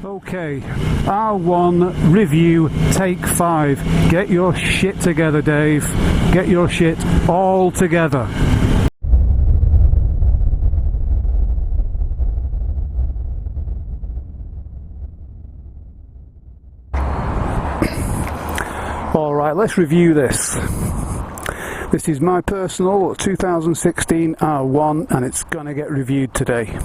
Okay, R1 review take 5. Get your shit together, Dave. Get your shit all together. Alright, let's review this. This is my personal 2016 R1 and it's gonna get reviewed today.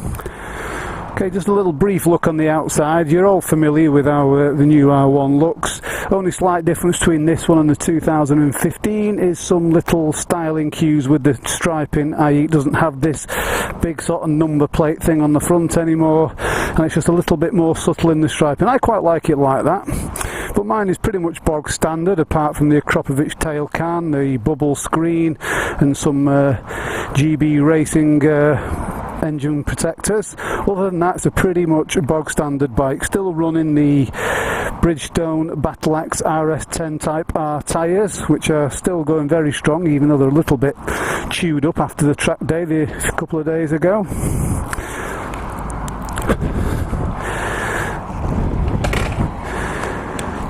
Okay, just a little brief look on the outside. You're all familiar with how the new R1 looks. Only slight difference between this one and the 2015 is some little styling cues with the striping, i.e. it doesn't have this big sort of number plate thing on the front anymore, and it's just a little bit more subtle in the striping. I quite like it like that, but mine is pretty much bog standard apart from the Akropovich tail can, the bubble screen and some GB Racing engine protectors. Other than that, it's a pretty much bog standard bike. Still running the Bridgestone Battle Axe RS10 Type R tyres, which are still going very strong, even though they're a little bit chewed up after the track day a couple of days ago.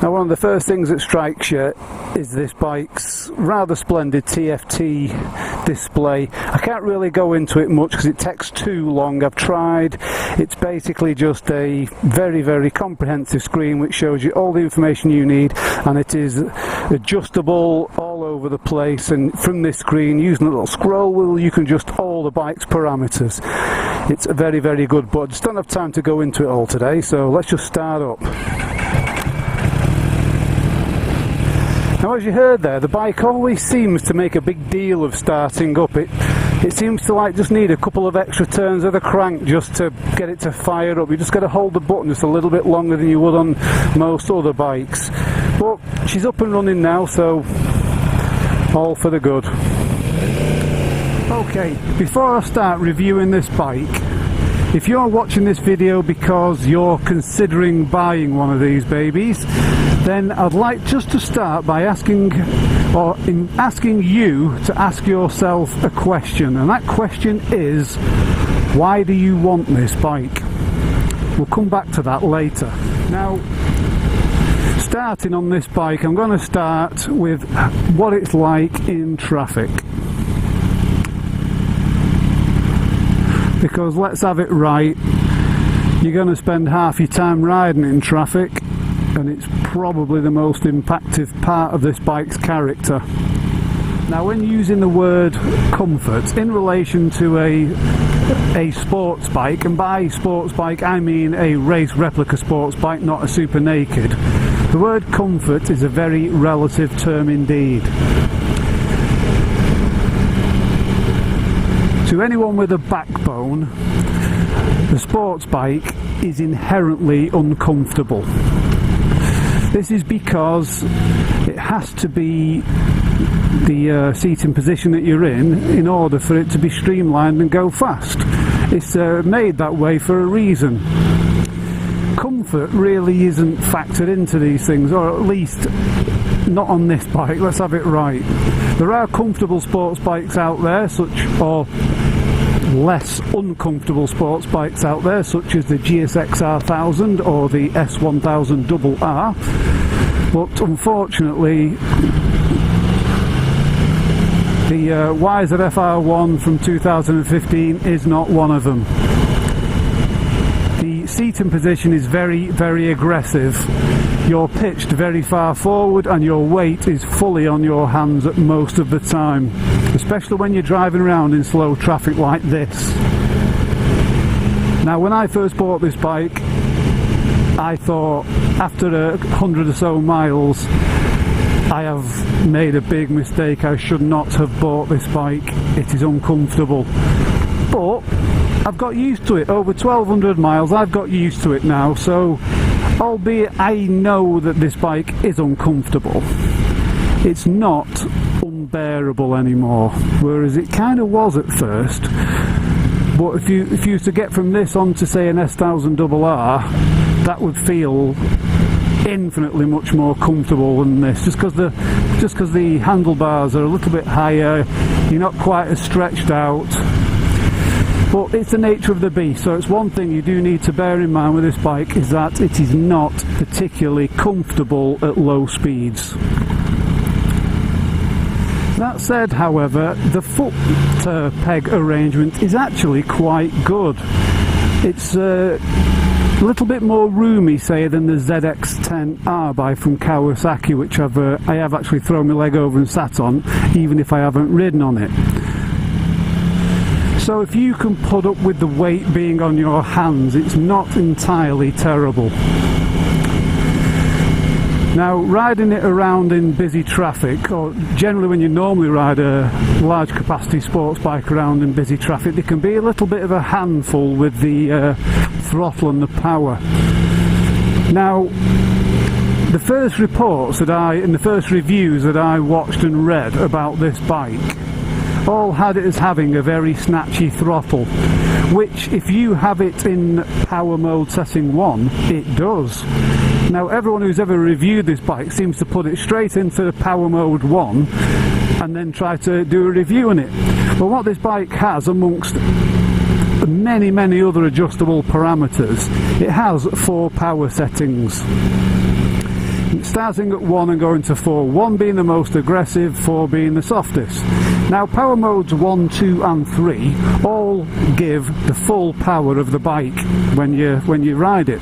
Now, one of the first things that strikes you is this bike's rather splendid TFT display. I can't really go into it much because it takes too long. I've tried. It's basically just a very, very comprehensive screen which shows you all the information you need, and it is adjustable all over the place, and from this screen, using a little scroll wheel, you can adjust all the bike's parameters. It's very, very good, but I just don't have time to go into it all today, so let's just start up. Now, as you heard there, the bike always seems to make a big deal of starting up. It seems to just need a couple of extra turns of the crank just to get it to fire up. You just got to hold the button just a little bit longer than you would on most other bikes. But she's up and running now, so all for the good. Okay, before I start reviewing this bike, if you're watching this video because you're considering buying one of these babies, then I'd like just to start by asking you to ask yourself a question, and that question is, why do you want this bike? We'll come back to that later. Now, starting on this bike, I'm going to start with what it's like in traffic. Because let's have it right, you're going to spend half your time riding in traffic, and it's probably the most impactful part of this bike's character. Now, when using the word comfort in relation to a sports bike, and by sports bike I mean a race replica sports bike, not a super naked, the word comfort is a very relative term indeed. To anyone with a backbone, the sports bike is inherently uncomfortable. This is because it has to be the seating position that you're in order for it to be streamlined and go fast. It's made that way for a reason. Comfort really isn't factored into these things, or at least not on this bike. Let's have it right. There are comfortable sports bikes out there, or less uncomfortable sports bikes out there, such as the GSX R1000 or the S1000RR, but unfortunately the YZF R1 from 2015 is not one of them. The seating position is very, very aggressive. You're pitched very far forward and your weight is fully on your hands at most of the time, especially when you're driving around in slow traffic like this. Now, when I first bought this bike, I thought after 100 or so miles, I have made a big mistake. I should not have bought this bike. It is uncomfortable. But I've got used to it. Over 1,200 miles, I've got used to it now, so albeit I know that this bike is uncomfortable, it's not unbearable anymore, whereas it kind of was at first. But if you were to get from this on to say an S1000RR, that would feel infinitely much more comfortable than this, just because the handlebars are a little bit higher, you're not quite as stretched out. But it's the nature of the beast, so it's one thing you do need to bear in mind with this bike, is that it is not particularly comfortable at low speeds. That said, however, the foot peg arrangement is actually quite good. It's a little bit more roomy, say, than the ZX-10R from Kawasaki, which I have actually thrown my leg over and sat on, even if I haven't ridden on it. So if you can put up with the weight being on your hands, it's not entirely terrible. Now, riding it around in busy traffic, or generally when you normally ride a large capacity sports bike around in busy traffic, there can be a little bit of a handful with the throttle and the power. Now, the first reports and the first reviews that I watched and read about this bike all had it as having a very snatchy throttle, which if you have it in power mode setting 1, it does. Now, everyone who's ever reviewed this bike seems to put it straight into the power mode 1 and then try to do a review on it. But what this bike has, amongst many other adjustable parameters, it has 4 power settings. Starting at 1 and going to 4, 1 being the most aggressive, 4 being the softest. Now, power modes 1, 2 and 3 all give the full power of the bike when you ride it.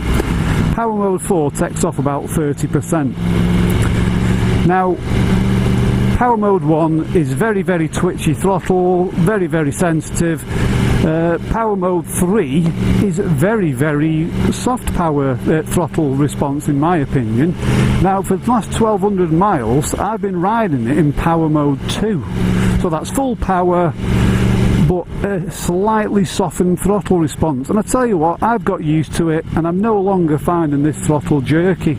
Power mode 4 takes off about 30%. Now, power mode 1 is very twitchy throttle, very sensitive. Power mode 3 is very soft power throttle response, in my opinion. Now, for the last 1200 miles I've been riding it in power mode 2, so that's full power but a slightly softened throttle response, and I tell you what, I've got used to it and I'm no longer finding this throttle jerky.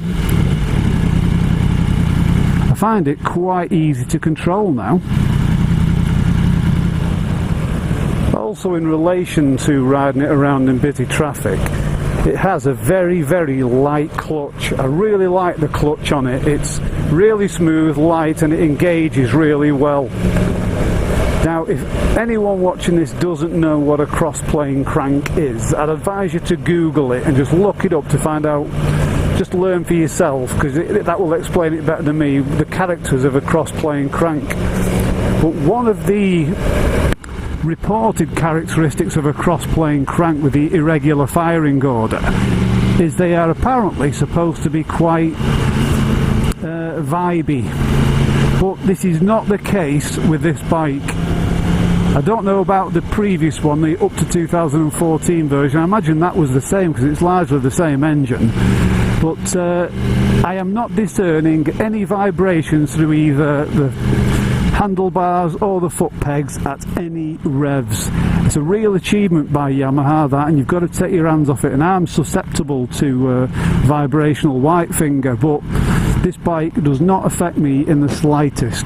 I find it quite easy to control now. Also, in relation to riding it around in busy traffic, it has a very light clutch. I really like the clutch on it. It's really smooth, light, and it engages really well. Now, if anyone watching this doesn't know what a cross-plane crank is, I'd advise you to Google it and just look it up to find out, just learn for yourself, because that will explain it better than me, the characters of a cross-plane crank. But one of the reported characteristics of a cross-plane crank with the irregular firing order is they are apparently supposed to be quite vibey, but this is not the case with this bike. I don't know about the previous one, the up to 2014 version. I imagine that was the same because it's largely the same engine, but I am not discerning any vibrations through either the handlebars or the foot pegs at any revs. It's a real achievement by Yamaha, that, and you've got to take your hands off it. And I'm susceptible to vibrational white finger, but this bike does not affect me in the slightest.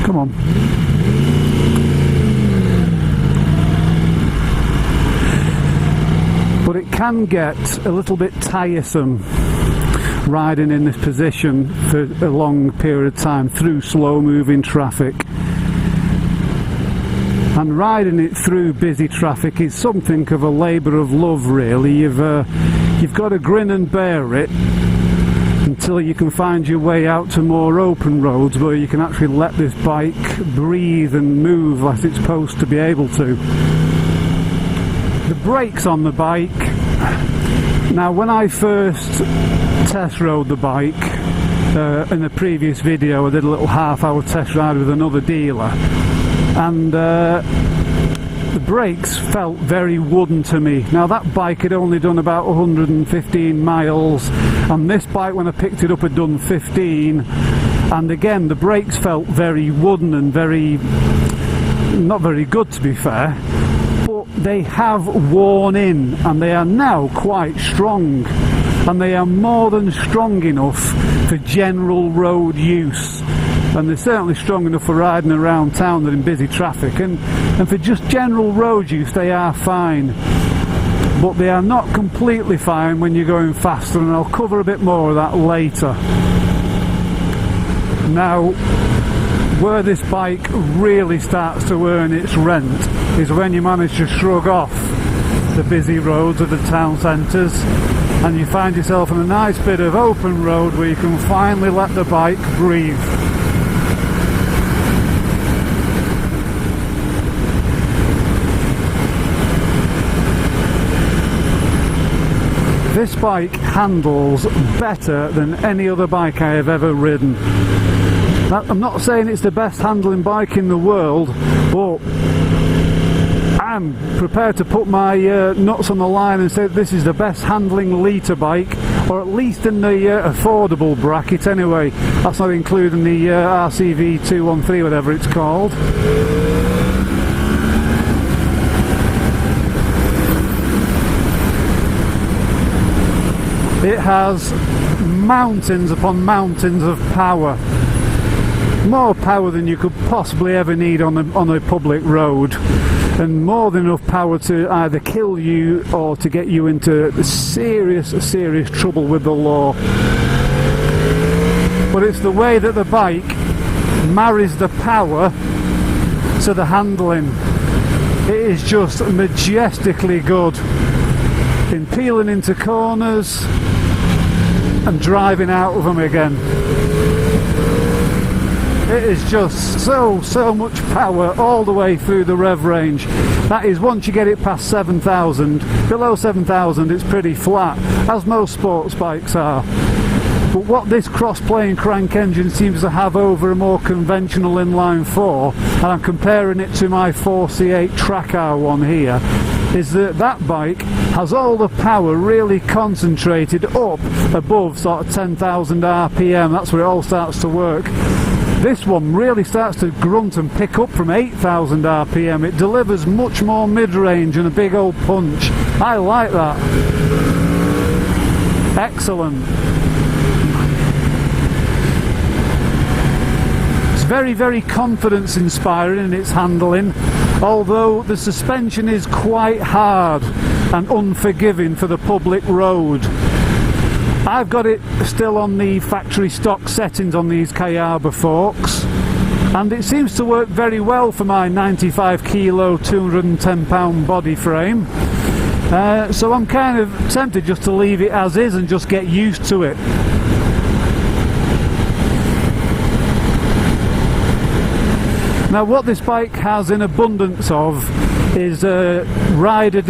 Come on. But it can get a little bit tiresome riding in this position for a long period of time through slow moving traffic, and riding it through busy traffic is something of a labour of love, really. You've got to grin and bear it until you can find your way out to more open roads where you can actually let this bike breathe and move as it's supposed to be able to. The brakes on the bike, now when I first test rode the bike in the previous video, I did a little half-hour test ride with another dealer, and the brakes felt very wooden to me. Now, that bike had only done about 115 miles, and this bike, when I picked it up, had done 15, and again the brakes felt very wooden and not very good, to be fair, but they have worn in and they are now quite strong. And they are more than strong enough for general road use, and they're certainly strong enough for riding around town than in busy traffic, and for just general road use they are fine, but they are not completely fine when you're going faster, and I'll cover a bit more of that later. Now, where this bike really starts to earn its rent is when you manage to shrug off the busy roads of the town centres and you find yourself on a nice bit of open road where you can finally let the bike breathe. This bike handles better than any other bike I have ever ridden. Now, I'm not saying it's the best handling bike in the world, but I'm prepared to put my nuts on the line and say this is the best handling litre bike, or at least in the affordable bracket anyway. That's not including the RCV 213, whatever it's called. It has mountains upon mountains of power. More power than you could possibly ever need on a public road. And more than enough power to either kill you or to get you into serious trouble with the law. But it's the way that the bike marries the power to the handling. It is just majestically good in peeling into corners and driving out of them again. It is just so much power all the way through the rev range. That is, once you get it past 7,000, below 7,000 it's pretty flat, as most sports bikes are. But what this cross-plane crank engine seems to have over a more conventional inline 4, and I'm comparing it to my 4C8 Track R1 here, is that that bike has all the power really concentrated up above sort of 10,000 RPM. That's where it all starts to work. This one really starts to grunt and pick up from 8,000 RPM. It delivers much more mid-range and a big old punch. I like that. Excellent. It's very confidence inspiring in its handling, although the suspension is quite hard and unforgiving for the public road. I've got it still on the factory stock settings on these Kayaba forks, and it seems to work very well for my 95 kilo 210 pound body frame. So I'm kind of tempted just to leave it as is and just get used to it. Now, what this bike has in abundance of is rider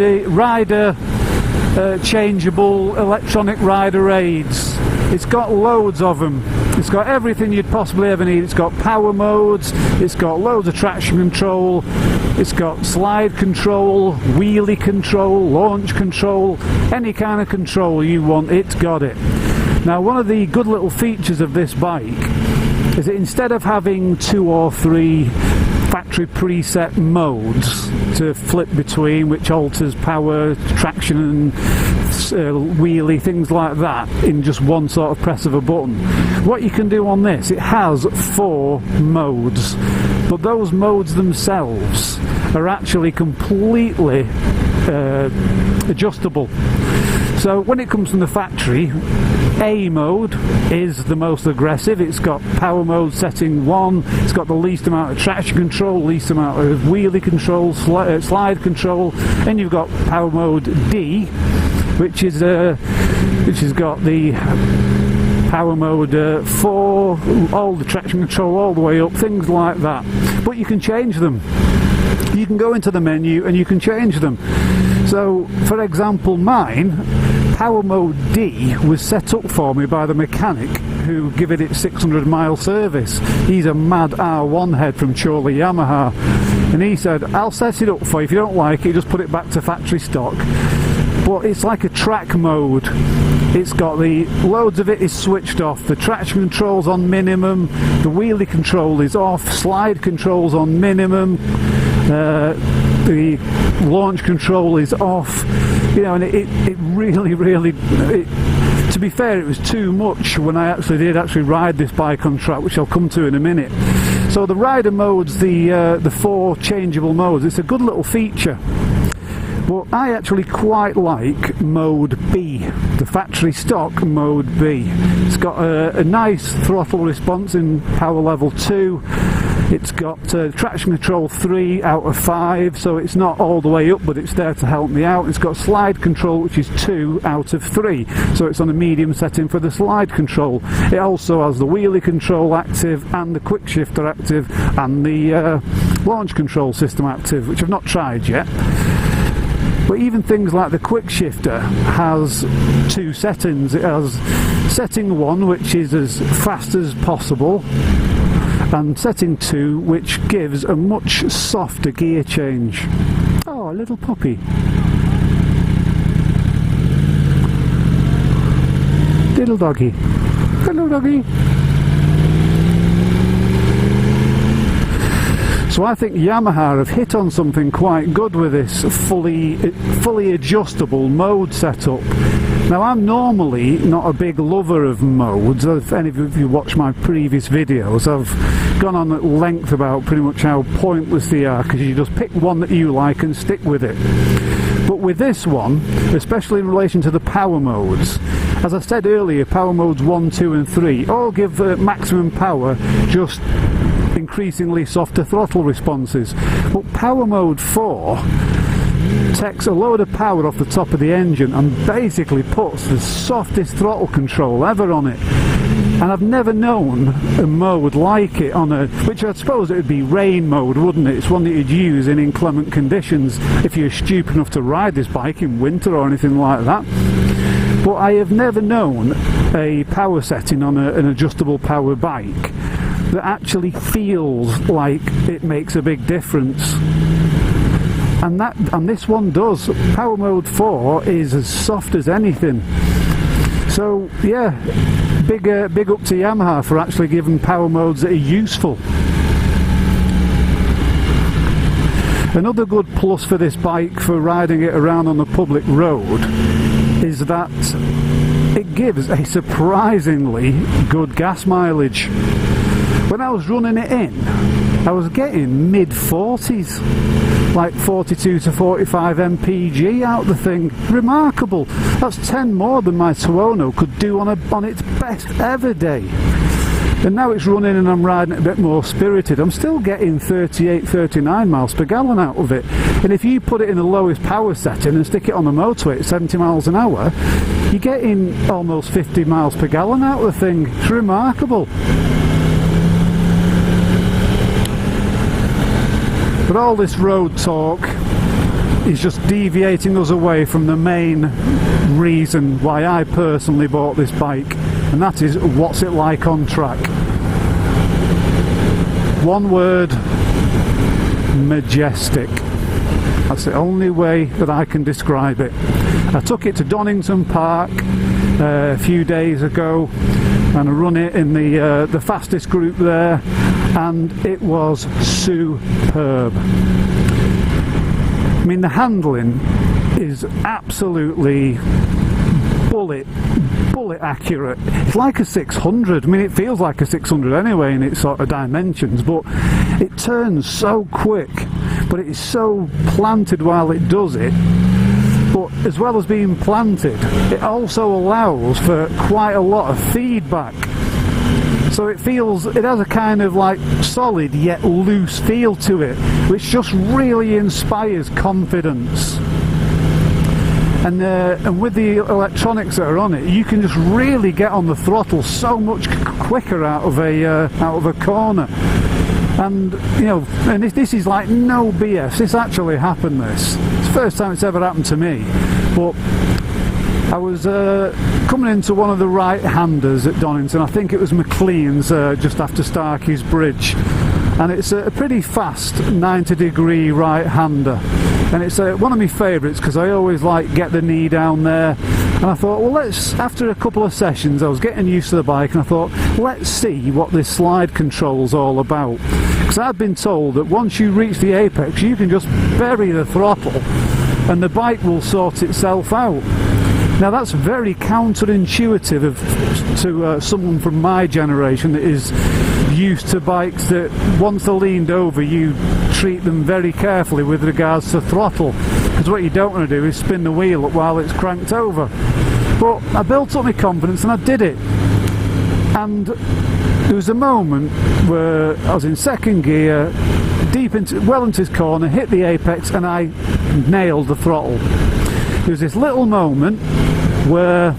changeable electronic rider aids. It's got loads of them. It's got everything you'd possibly ever need. It's got power modes, it's got loads of traction control, it's got slide control, wheelie control, launch control, any kind of control you want, it's got it. Now, one of the good little features of this bike is that instead of having 2 or 3 factory preset modes to flip between, which alters power, traction and wheelie, things like that, in just one sort of press of a button, what you can do on this, it has 4 modes, but those modes themselves are actually completely adjustable. So when it comes from the factory, A mode is the most aggressive. It's got power mode setting 1, it's got the least amount of traction control, least amount of wheelie control, slide control, and you've got power mode D, which has got the power mode 4, all the traction control all the way up, things like that. But you can change them. You can go into the menu and you can change them. So, for example, mine, power mode D was set up for me by the mechanic who gave it its 600-mile service. He's a mad R1 head from Chorley Yamaha, and he said, I'll set it up for you. If you don't like it, just put it back to factory stock. But it's like a track mode. It's got loads of it is switched off. The traction control's on minimum, the wheelie control is off, slide control's on minimum, the launch control is off, you know, and it really, to be fair, it was too much when I actually ride this bike on track, which I'll come to in a minute. So the rider modes, the 4 changeable modes, it's a good little feature. But I actually quite like mode B, the factory stock mode B. It's got a nice throttle response in power level 2. It's got traction control 3 out of 5, so it's not all the way up, but it's there to help me out. It's got slide control, which is 2 out of 3, so it's on a medium setting for the slide control. It also has the wheelie control active and the quick shifter active and the launch control system active, which I've not tried yet. But even things like the quick shifter has 2 settings. It has setting 1, which is as fast as possible, and setting 2, which gives a much softer gear change. Oh, a little puppy. Little doggy. Hello, doggy. So I think Yamaha have hit on something quite good with this fully adjustable mode setup. Now, I'm normally not a big lover of modes. If any of you watch my previous videos, I've gone on at length about pretty much how pointless they are, because you just pick one that you like and stick with it. But with this one, especially in relation to the power modes, as I said earlier, power modes 1, 2 and 3 all give maximum power, just increasingly softer throttle responses. But power mode 4 takes a load of power off the top of the engine and basically puts the softest throttle control ever on it. And I've never known a mode like it on a, which I suppose it would be rain mode, wouldn't it? It's one that you'd use in inclement conditions if you're stupid enough to ride this bike in winter or anything like that. But I have never known a power setting on an adjustable power bike that actually feels like it makes a big difference. And this one does. Power mode 4 is as soft as anything. So yeah, big up to Yamaha for actually giving power modes that are useful. Another good plus for this bike for riding it around on the public road is that it gives a surprisingly good gas mileage. When I was running it in, I was getting mid-40s, like 42 to 45 mpg out the thing. Remarkable. That's 10 more than my Tuono could do on its best ever day. And now it's running and I'm riding it a bit more spirited. I'm still getting 38, 39 miles per gallon out of it. And if you put it in the lowest power setting and stick it on the motorway at 70 miles an hour, you're getting almost 50 miles per gallon out of the thing. It's remarkable. But all this road talk is just deviating us away from the main reason why I personally bought this bike, and that is, what's it like on track? One word: majestic. That's the only way that I can describe it. I took it to Donington Park a few days ago and I run it in the fastest group there, and it was superb. I mean, the handling is absolutely bullet accurate. It's like a 600. I mean, it feels like a 600 anyway in its sort of dimensions, but it turns so quick, but it is so planted while it does it. But as well as being planted, it also allows for quite a lot of feedback. So it has a kind of like solid yet loose feel to it, which just really inspires confidence. And with the electronics that are on it, you can just really get on the throttle so much quicker out of a corner. And you know, and this is like no BS. This actually happened. It's the first time it's ever happened to me. But I was coming into one of the right-handers at Donington. I think it was McLean's, just after Starkey's Bridge, and it's a pretty fast 90-degree right-hander, and it's one of my favourites because I always like get the knee down there. And I thought, well, after a couple of sessions I was getting used to the bike, and I thought, let's see what this slide control's all about, because I've been told that once you reach the apex you can just bury the throttle and the bike will sort itself out. Now that's very counterintuitive to someone from my generation that is used to bikes that once they're leaned over you treat them very carefully with regards to throttle, because what you don't want to do is spin the wheel up while it's cranked over. But I built up my confidence and I did it, and there was a moment where I was in second gear, well into his corner, hit the apex, and I nailed the throttle. There was this little moment where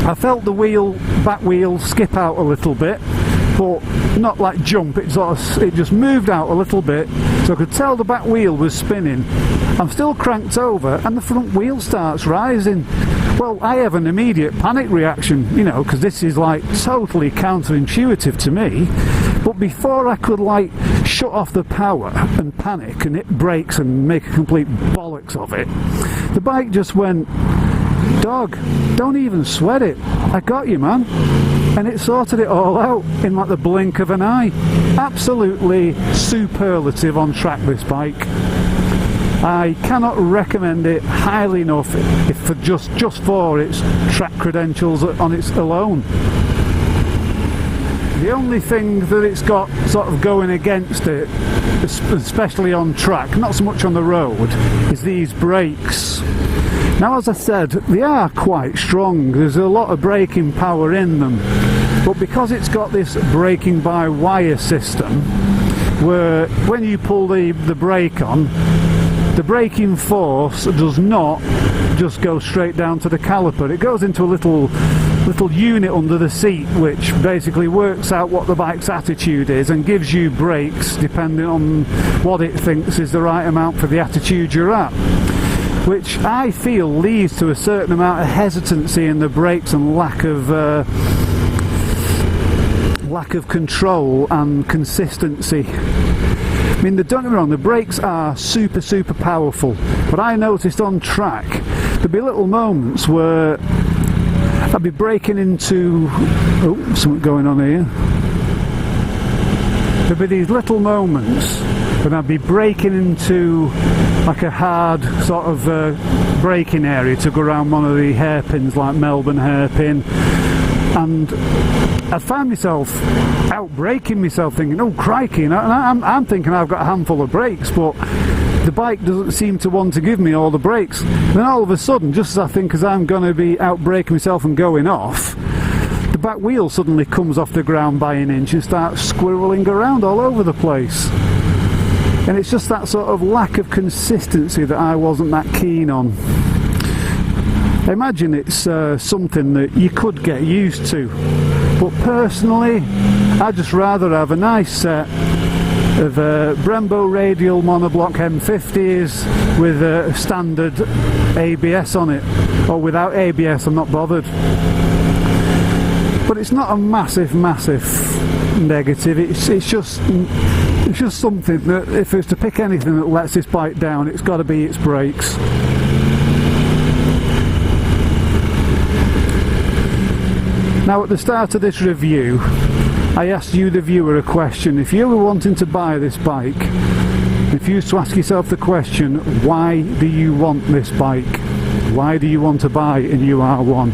I felt the back wheel skip out a little bit, but not like jump, it just moved out a little bit, so I could tell the back wheel was spinning. I'm still cranked over and the front wheel starts rising. Well, I have an immediate panic reaction, you know, because this is like totally counterintuitive to me. But before I could like shut off the power and panic and hit brakes and make a complete bollocks of it, the bike just went, "Dog, don't even sweat it. I got you, man." And it sorted it all out in like the blink of an eye. Absolutely superlative on track, this bike. I cannot recommend it highly enough if for just for its track credentials on its alone. The only thing that it's got sort of going against it, especially on track, not so much on the road, is these brakes. Now, as I said, they are quite strong. There's a lot of braking power in them, but because it's got this braking by wire system, where when you pull the brake on, the braking force does not just go straight down to the caliper. It goes into a little unit under the seat, which basically works out what the bike's attitude is and gives you brakes depending on what it thinks is the right amount for the attitude you're at, which I feel leads to a certain amount of hesitancy in the brakes and lack of control and consistency. I mean, don't get me wrong, the brakes are super powerful, but I noticed on track there'd be little moments where I'd be braking into... oh, something going on here. There'd be these little moments when I'd be braking into like a hard sort of braking area to go around one of the hairpins, like Melbourne hairpin, and I'd find myself out braking myself, thinking, "Oh crikey!" And I'm thinking I've got a handful of brakes, but the bike doesn't seem to want to give me all the brakes. And then all of a sudden, just as I think as I'm going to be out braking myself and going off, the back wheel suddenly comes off the ground by an inch and starts squirreling around all over the place. And it's just that sort of lack of consistency that I wasn't that keen on. I imagine it's something that you could get used to, but personally I'd just rather have a nice set of Brembo radial monoblock M50s with a standard ABS on it, or without ABS, I'm not bothered. But it's not a massive negative, it's just something that if it's to pick anything that lets this bike down, it's got to be its brakes. Now, at the start of this review, I asked you, the viewer, a question. If you were wanting to buy this bike, if you used to ask yourself the question, why do you want this bike? Why do you want to buy a new R1?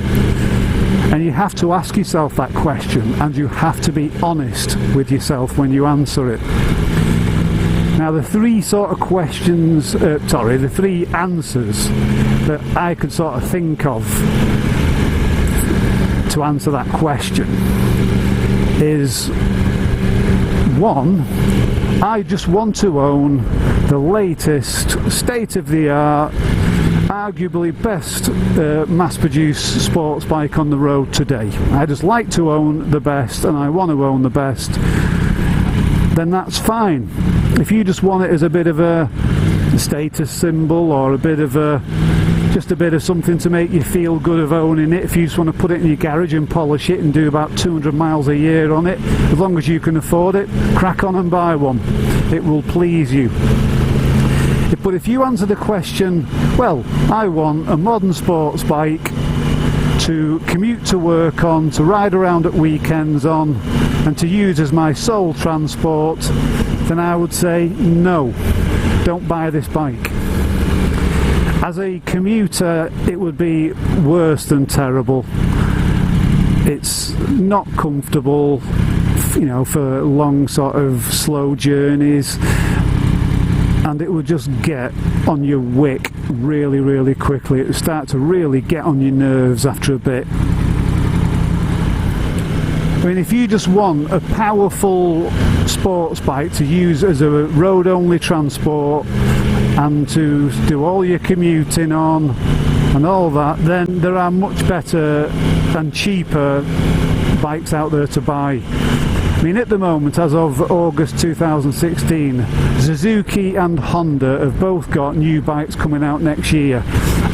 And you have to ask yourself that question, and you have to be honest with yourself when you answer it. Now, the three sort of questions, the three answers that I could sort of think of to answer that question is: one, I just want to own the latest, state-of-the-art, arguably best mass-produced sports bike on the road today. I just like to own the best, and I want to own the best. Then that's fine. If you just want it as a bit of a status symbol, or a bit of just a bit of something to make you feel good of owning it, if you just want to put it in your garage and polish it and do about 200 miles a year on it, as long as you can afford it, crack on and buy one. It will please you. But if you answer the question, well, I want a modern sports bike to commute to work on, to ride around at weekends on, and to use as my sole transport, then I would say no, don't buy this bike. As a commuter, it would be worse than terrible. It's not comfortable, you know, for long sort of slow journeys, and it would just get on your wick really quickly. It would start to really get on your nerves after a bit. mean, if you just want a powerful sports bike to use as a road-only transport and to do all your commuting on and all that, then there are much better and cheaper bikes out there to buy. I mean, at the moment, as of August 2016, Suzuki and Honda have both got new bikes coming out next year,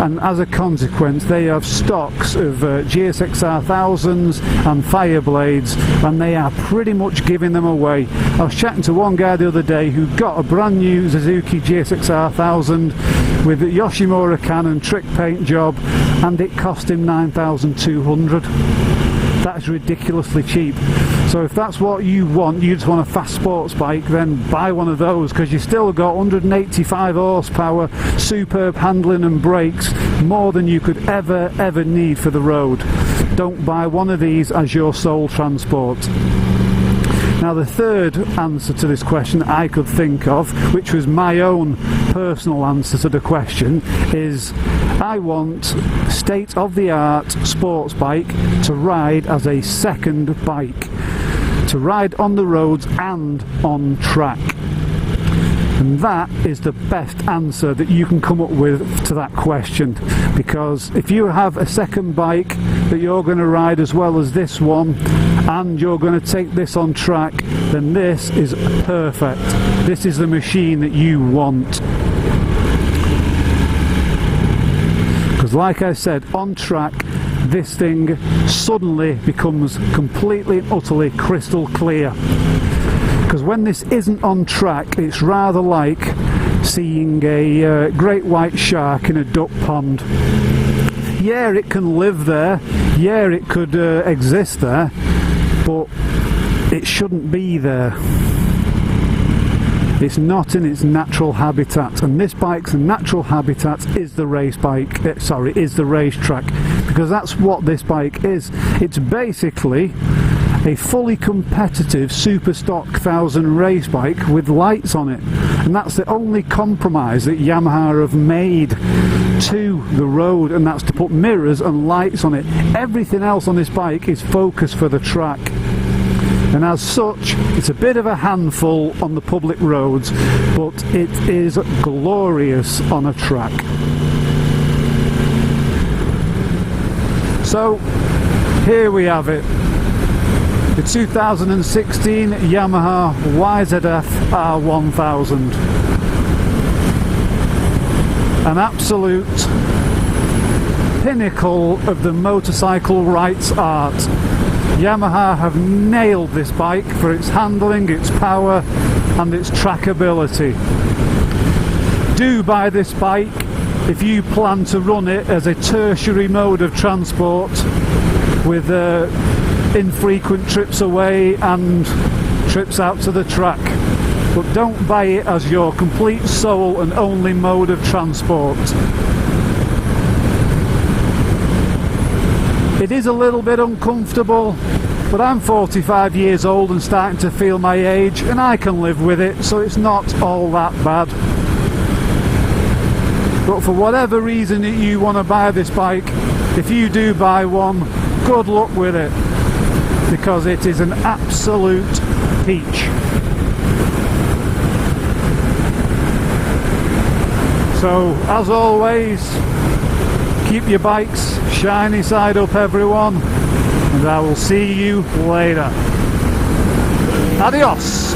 and as a consequence they have stocks of GSXR 1000s and Fireblades, and they are pretty much giving them away. I was chatting to one guy the other day who got a brand new Suzuki GSXR 1000 with a Yoshimura Cannon trick paint job, and it cost him 9,200. That's ridiculously cheap. So if that's what you want, you just want a fast sports bike, then buy one of those, because you still got 185 horsepower, superb handling and brakes, more than you could ever need for the road. Don't buy one of these as your sole transport. Now, the third answer to this question I could think of, which was my own personal answer to the question, is I want state-of-the-art sports bike to ride as a second bike, to ride on the roads and on track. And that is the best answer that you can come up with to that question, because if you have a second bike that you're going to ride as well as this one, and you're going to take this on track, then this is perfect. This is the machine that you want. Because like I said, on track, this thing suddenly becomes completely and utterly crystal clear. Because when this isn't on track, it's rather like seeing a great white shark in a duck pond. Yeah, it can live there, yeah, it could exist there, but it shouldn't be there. It's not in its natural habitat, and this bike's natural habitat is the race bike. Is the racetrack, because that's what this bike is. It's basically a fully competitive super stock 1000 race bike with lights on it, and that's the only compromise that Yamaha have made to the road, and that's to put mirrors and lights on it. Everything else on this bike is focused for the track, and as such it's a bit of a handful on the public roads, but it is glorious on a track. So here we have it, the 2016 Yamaha YZF R1000. An absolute pinnacle of the motorcycle rights art. Yamaha have nailed this bike for its handling, its power and its trackability. Do buy this bike if you plan to run it as a tertiary mode of transport with infrequent trips away and trips out to the track. But don't buy it as your complete sole and only mode of transport. It is a little bit uncomfortable, but I'm 45 years old and starting to feel my age, and I can live with it, so it's not all that bad. But for whatever reason that you want to buy this bike, if you do buy one, good luck with it, because it is an absolute peach. So, as always, keep your bikes shiny side up, everyone, and I will see you later. Adios!